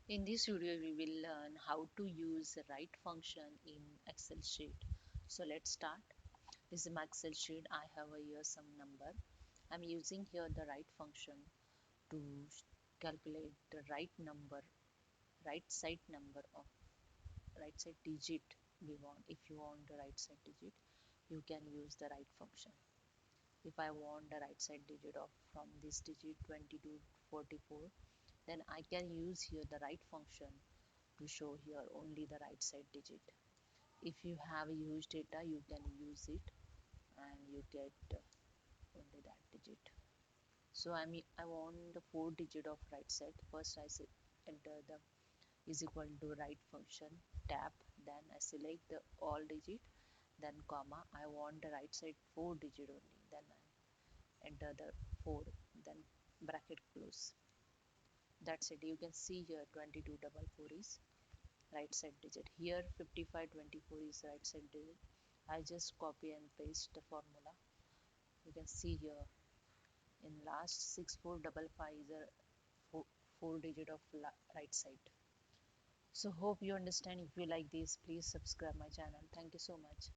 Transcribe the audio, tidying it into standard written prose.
In this video, we will learn how to use the right function in Excel sheet. So let's start. This is my Excel sheet. I have here some number. I'm using here the right function to calculate the right number, right side number of right side digit we want. If you want the right side digit, you can use the right function. If I want the right side digit of from this digit 20 to 44, then I can use here the right function to show here only the right side digit. If you have a huge data, you can use it and you get only that digit. So I want the four digit of right side. First I enter the is equal to right function tab, then I select the all digit, then comma. I want the right side four digit only, then I enter the four, then bracket close. That's it. You can see here 2244 is right side digit. Here 5524 is right side digit. I just copy and paste the formula. You can see here in last 6455 is a four digit of right side. So hope you understand. If you like this, please subscribe my channel. Thank you so much.